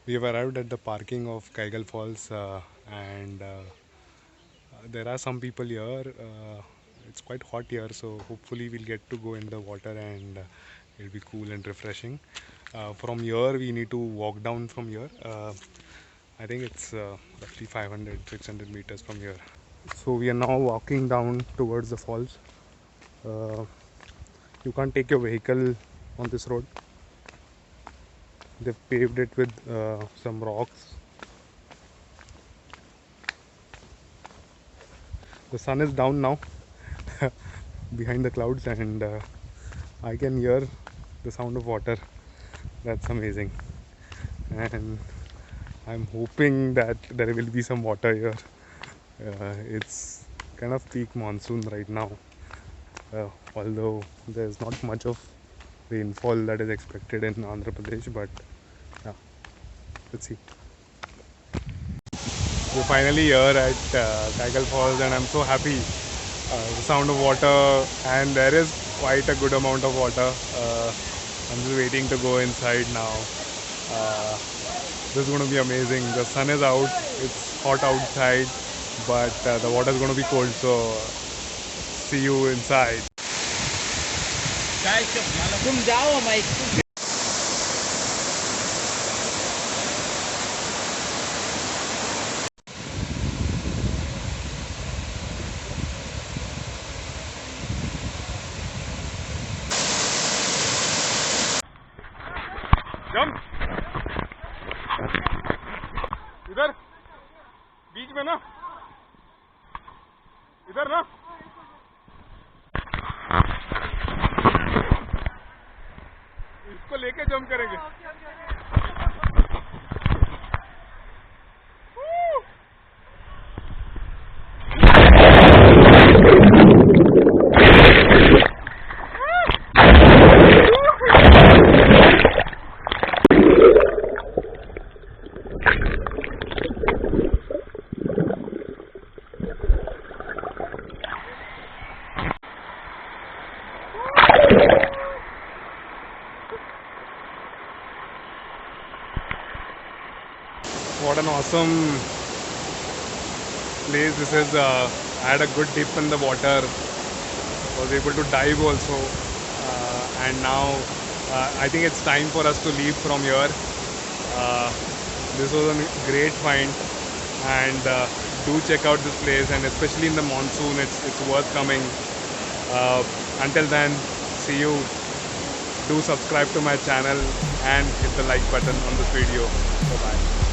We have arrived at the parking of Kaigal Falls, and there are some people here. It's quite hot here, so hopefully we'll get to go in the water, and it'll be cool and refreshing. From here, we need to walk down from here. I think it's roughly 500, 600 meters from here. So we are now walking down towards the falls. Uh, you can't take your vehicle on this road. They've paved it with some rocks. The sun is down now behind the clouds, and I can hear the sound of water. That's amazing. And I'm hoping that there will be some water here. It's kind of peak monsoon right now, although there's not much of rainfall that is expected in Andhra Pradesh, but yeah, let's see. We're finally here at Kaigal Falls, and I'm so happy. The sound of water, and there is quite a good amount of water. I'm just waiting to go inside now. This is going to be amazing. The sun is out, it's hot outside, but the water is going to be cold, so see you inside. Jump! इधर बीच में ना, इधर ना, इसको लेके jump करेंगे. What an awesome place this is. I had a good dip in the water, was able to dive also, and now I think it's time for us to leave from here. This was a great find, and do check out this place, and especially in the monsoon, it's worth coming. Until then, see you. Do subscribe to my channel and hit the like button on this video. Bye bye.